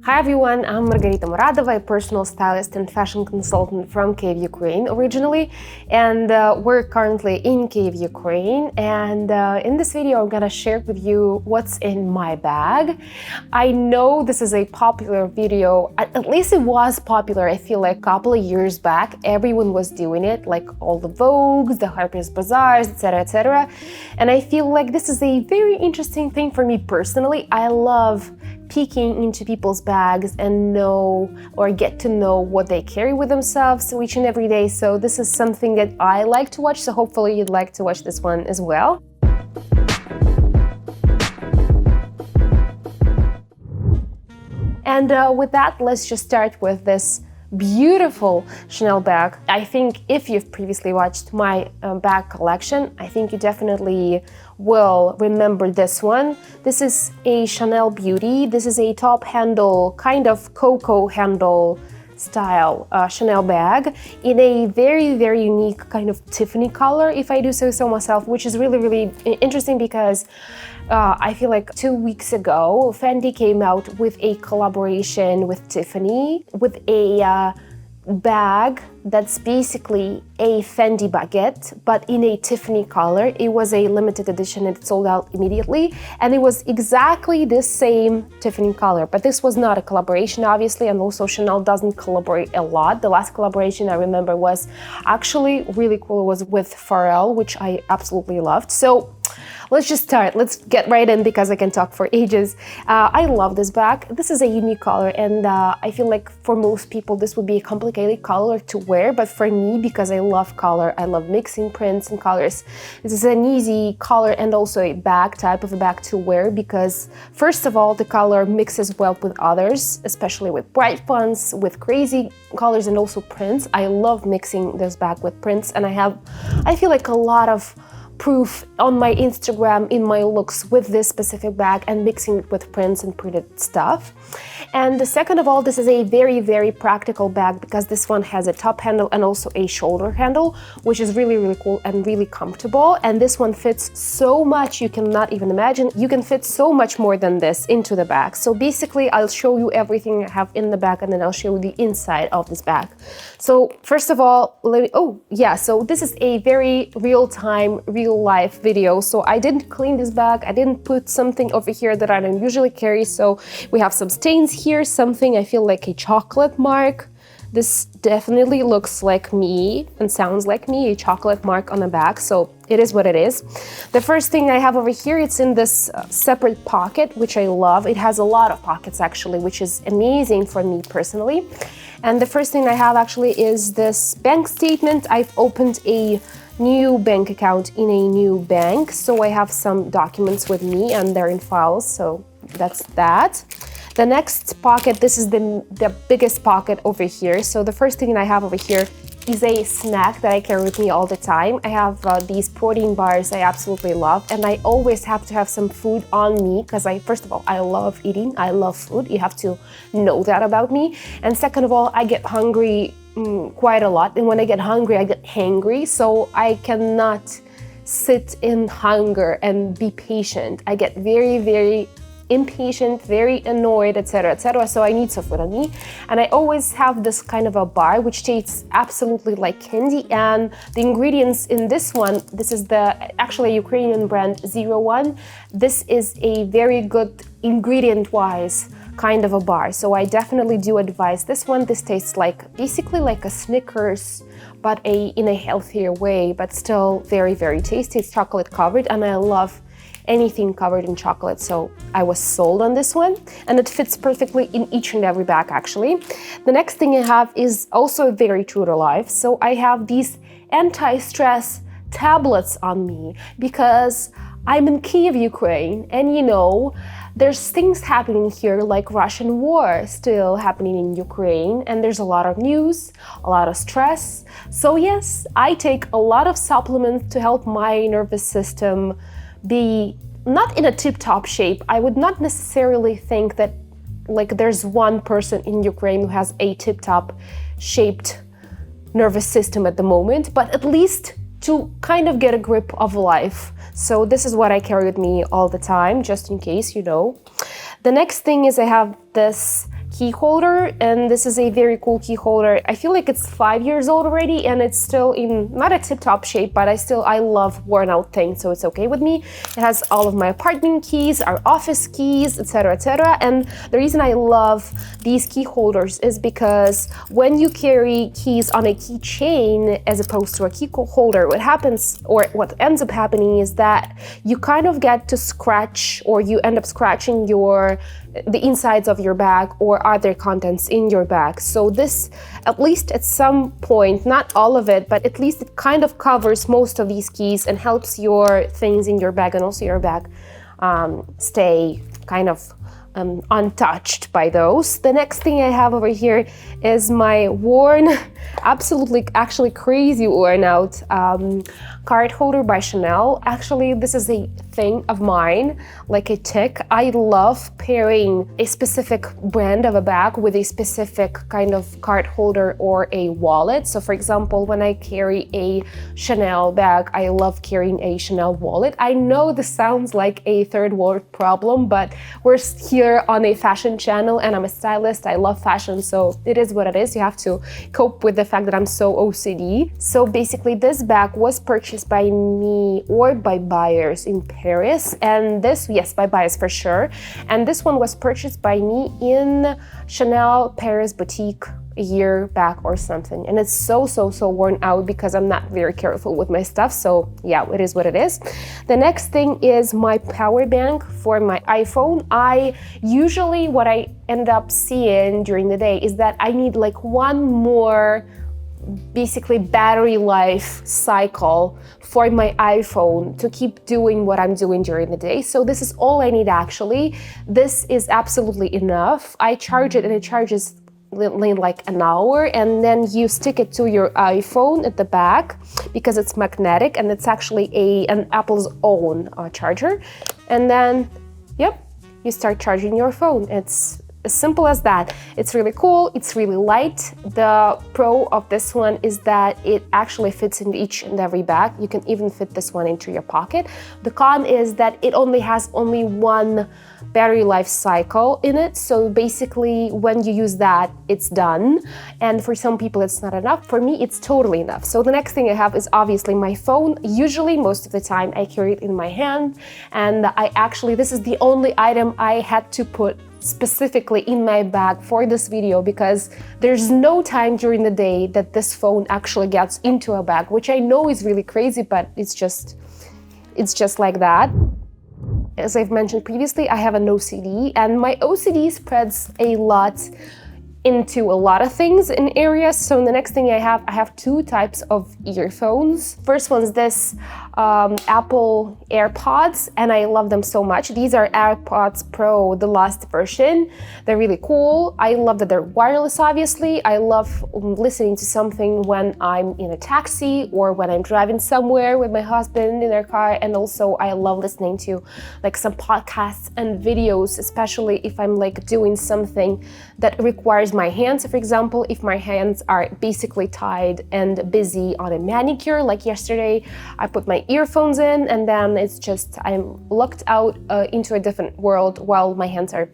Hi everyone, I'm Margarita Muradova, a personal stylist and fashion consultant from Kyiv, Ukraine originally, and we're currently in Kyiv, Ukraine, and in this video I'm gonna share with you what's in my bag. I know this is a popular video, at least it was popular, I feel like a couple of years back. Everyone was doing it, like all the Vogues, the Harper's Bazaars, etc. And I feel like this is a very interesting thing for me personally. I love peeking into people's bags and know or get to know what they carry with themselves each and every day. So this is something that I like to watch, so hopefully you'd like to watch this one as well. And with that, let's just start with this beautiful Chanel bag. I think if you've previously watched my bag collection, I think you definitely will remember this one. This is a Chanel Beauty. This is a top handle, kind of cocoa handle style Chanel bag in a very, very unique kind of Tiffany color, if I do say so myself, which is really, really interesting because I feel like 2 weeks ago, Fendi came out with a collaboration with Tiffany with a bag that's basically a Fendi baguette, but in a Tiffany color. It was a limited edition and it sold out immediately. And it was exactly the same Tiffany color, but this was not a collaboration, obviously, and also Chanel doesn't collaborate a lot. The last collaboration I remember was actually really cool. It was with Pharrell, which I absolutely loved. So let's just start. Let's get right in because I can talk for ages. I love this bag. This is a unique color, and I feel like for most people this would be a complicated color to wear, but for me, because I love color, I love mixing prints and colors, this is an easy color and also a type of a bag to wear because first of all, the color mixes well with others, especially with bright fonts, with crazy colors and also prints. I love mixing this bag with prints, and I feel like a lot of proof on my Instagram in my looks with this specific bag and mixing it with prints and printed stuff. And second of all, this is a very, very practical bag because this one has a top handle and also a shoulder handle, which is really, really cool and really comfortable. And this one fits so much you cannot even imagine. You can fit so much more than this into the bag. So basically, I'll show you everything I have in the bag and then I'll show you the inside of this bag. So first of all, so this is a very real-time, real-life video. So I didn't clean this bag. I didn't put something over here that I don't usually carry. So we have some stains here, something I feel like a chocolate mark. This definitely looks like me and sounds like me, a chocolate mark on the back, so it is what it is. The first thing I have over here, it's in this separate pocket, which I love. It has a lot of pockets actually, which is amazing for me personally. And the first thing I have actually is this bank statement. I've opened a new bank account in a new bank, so I have some documents with me and they're in files, so that's that. The next pocket, this is the biggest pocket over here. So the first thing I have over here is a snack that I carry with me all the time. I have these protein bars I absolutely love, and I always have to have some food on me because first of all, I love eating, I love food. You have to know that about me. And second of all, I get hungry quite a lot, and when I get hungry, I get hangry, so I cannot sit in hunger and be patient. I get very, very impatient, very annoyed, etc. So I need some food on me, and I always have this kind of a bar which tastes absolutely like candy. And the ingredients in this one, this is actually a Ukrainian brand 01. This is a very good ingredient-wise kind of a bar, so I definitely do advise this one. This tastes like basically like a Snickers, but in a healthier way, but still very, very tasty. It's chocolate covered, and I love anything covered in chocolate, so I was sold on this one, and it fits perfectly in each and every bag actually. The next thing I have is also very true to life. So I have these anti-stress tablets on me because I'm in Kyiv, Ukraine, and you know, there's things happening here like Russian war still happening in Ukraine, and there's a lot of news, a lot of stress. So yes, I take a lot of supplements to help my nervous system be not in a tip-top shape. I would not necessarily think that like there's one person in Ukraine who has a tip-top shaped nervous system at the moment, but at least to kind of get a grip of life. So this is what I carry with me all the time, just in case, you know. The next thing is I have this key holder, and this is a very cool key holder. I feel like it's 5 years old already, and it's still in not a tip-top shape, but I love worn out things, so it's okay with me. It has all of my apartment keys, our office keys, etc., etc. And the reason I love these key holders is because when you carry keys on a keychain as opposed to a key holder, what happens, or what ends up happening, is that you kind of get to scratch, or you end up scratching the insides of your bag or other contents in your bag. So this, at least at some point, not all of it, but at least it kind of covers most of these keys and helps your things in your bag and also your bag stay kind of untouched by those. The next thing I have over here is my worn, actually crazy worn out card holder by Chanel. Actually, this is a thing of mine, like a tick. I love pairing a specific brand of a bag with a specific kind of card holder or a wallet. So for example, when I carry a Chanel bag, I love carrying a Chanel wallet. I know this sounds like a third world problem, but we're here on a fashion channel and I'm a stylist. I love fashion, so it is what it is. You have to cope with the fact that I'm so OCD. So basically this bag was purchased by me or by buyers in Paris, and this, yes, by buyers for sure. And this one was purchased by me in Chanel Paris boutique a year back or something, and it's so worn out because I'm not very careful with my stuff. So yeah, it is what it is. The next thing is my power bank for my iPhone. What I end up seeing during the day is that I need like one more basically battery life cycle for my iPhone to keep doing what I'm doing during the day. So this is all I need actually. This is absolutely enough. I charge it and it charges like an hour, and then you stick it to your iPhone at the back because it's magnetic and it's actually an Apple's own charger. And then, yep, you start charging your phone. It's as simple as that. It's really cool, it's really light. The pro of this one is that it actually fits in each and every bag. You can even fit this one into your pocket. The con is that it has only one battery life cycle in it. So basically when you use that, it's done. And for some people it's not enough. For me, it's totally enough. So the next thing I have is obviously my phone. Usually, most of the time, I carry it in my hand. And this is the only item I had to put specifically in my bag for this video because there's no time during the day that this phone actually gets into a bag, which I know is really crazy, but it's just like that. As I've mentioned previously, I have an OCD, and my OCD spreads a lot into a lot of things in areas. So the next thing I have two types of earphones. First one's this Apple AirPods, and I love them so much. These are AirPods Pro, the last version. They're really cool. I love that they're wireless, obviously. I love listening to something when I'm in a taxi or when I'm driving somewhere with my husband in their car. And also I love listening to like some podcasts and videos, especially if I'm like doing something that requires my hands. For example, if my hands are basically tied and busy on a manicure, like yesterday, I put my earphones in and then it's just, I'm locked out into a different world while my hands are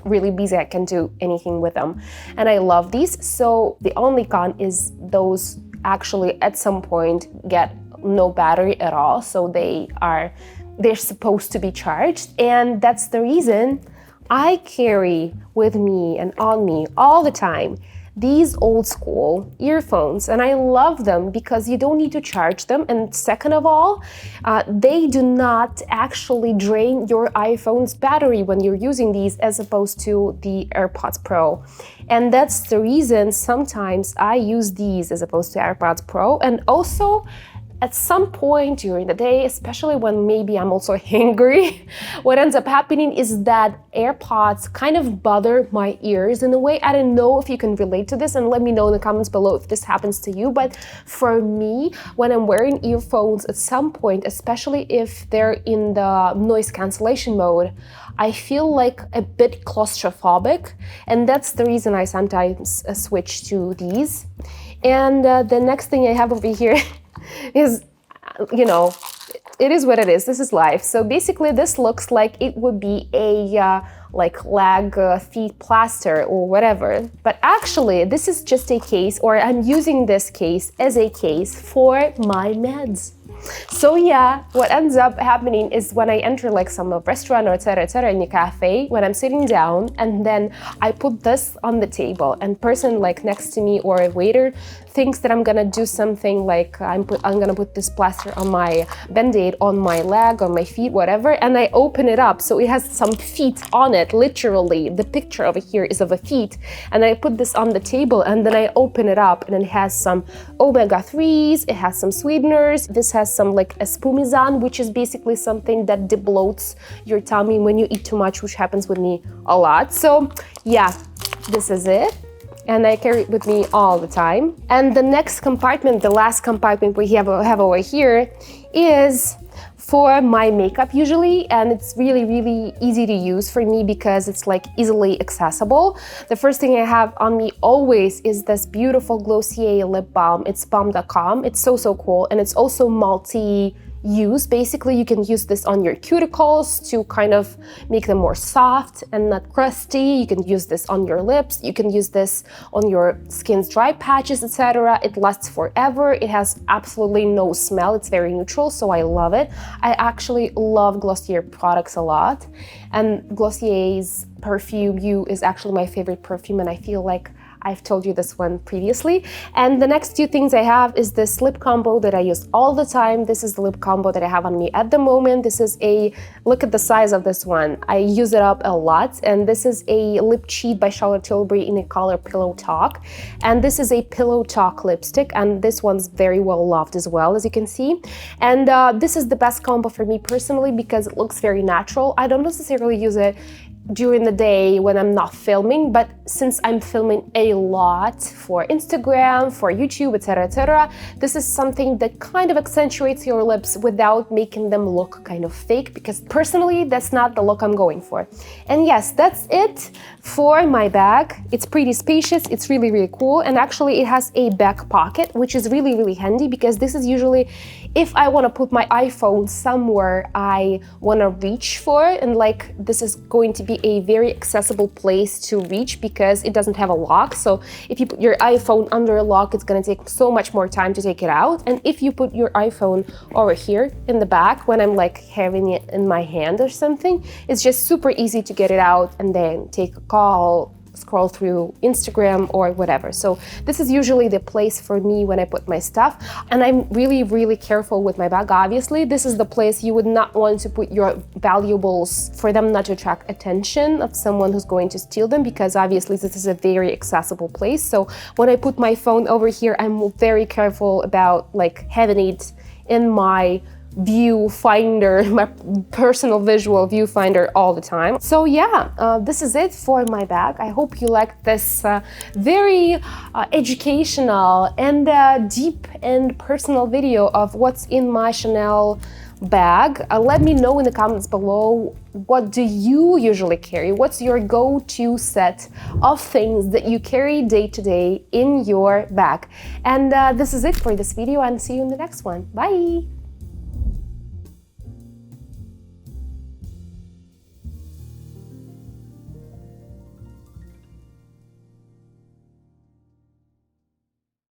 really busy. I can do anything with them. And I love these. So the only con is those actually at some point get no battery at all. So they're supposed to be charged. And that's the reason I carry with me and on me all the time these old school earphones, and I love them because you don't need to charge them, and second of all, they do not actually drain your iPhone's battery when you're using these as opposed to the AirPods Pro. And that's the reason sometimes I use these as opposed to AirPods Pro. And also at some point during the day, especially when maybe I'm also hangry, what ends up happening is that AirPods kind of bother my ears in a way. I don't know if you can relate to this, and let me know in the comments below if this happens to you. But for me, when I'm wearing earphones at some point, especially if they're in the noise cancellation mode, I feel like a bit claustrophobic, and that's the reason I sometimes switch to these. And the next thing I have over here is, you know, it is what it is. This is life. So basically this looks like it would be a like leg, feet plaster or whatever. But actually, this is just a case, or I'm using this case as a case for my meds. So yeah, what ends up happening is when I enter like some restaurant or etc. in a cafe, when I'm sitting down and then I put this on the table and person like next to me or a waiter thinks that I'm gonna do something like I'm gonna put this plaster on my band-aid on my leg, on my feet, whatever, and I open it up so it has some feet on it, literally. The picture over here is of a feet, and I put this on the table and then I open it up and it has some omega-3s, it has some sweeteners, this has some like espumizan, which is basically something that debloats your tummy when you eat too much, which happens with me a lot. So yeah, this is it. And I carry it with me all the time. And the next compartment, the last compartment we have over here, is for my makeup usually, and it's really easy to use for me because it's like easily accessible. The first thing I have on me always is this beautiful Glossier lip balm. It's balm.com. It's so cool, and it's also multi-use. Basically, you can use this on your cuticles to kind of make them more soft and not crusty. You can use this on your lips. You can use this on your skin's dry patches, etc. It lasts forever. It has absolutely no smell. It's very neutral, so I love it. I actually love Glossier products a lot, and Glossier's Perfume You is actually my favorite perfume, and I feel like I've told you this one previously. And the next two things I have is this lip combo that I use all the time. This is the lip combo that I have on me at the moment. This is look at the size of this one. I use it up a lot. And this is a Lip Cheat by Charlotte Tilbury in the color Pillow Talk. And this is a Pillow Talk lipstick. And this one's very well loved as well, as you can see. And this is the best combo for me personally because it looks very natural. I don't necessarily use it during the day when I'm not filming, but since I'm filming a lot for Instagram, for YouTube, etc., this is something that kind of accentuates your lips without making them look kind of fake, because personally that's not the look I'm going for. And yes, that's it for my bag. It's pretty spacious, it's really cool, and actually it has a back pocket, which is really handy because this is usually if I want to put my iPhone somewhere I want to reach for, and like this is going to be a very accessible place to reach because it doesn't have a lock. So if you put your iPhone under a lock, it's going to take so much more time to take it out. And if you put your iPhone over here in the back when I'm like having it in my hand or something, it's just super easy to get it out and then take a call, scroll through Instagram or whatever. So this is usually the place for me when I put my stuff, and I'm really careful with my bag. Obviously, this is the place you would not want to put your valuables for them not to attract attention of someone who's going to steal them, because obviously this is a very accessible place. So when I put my phone over here, I'm very careful about like having it in my viewfinder, my personal visual viewfinder all the time. So yeah, this is it for my bag. I hope you liked this very educational and deep and personal video of what's in my Chanel bag. Let me know in the comments below, what do you usually carry? What's your go-to set of things that you carry day to day in your bag? And this is it for this video, and see you in the next one. Bye!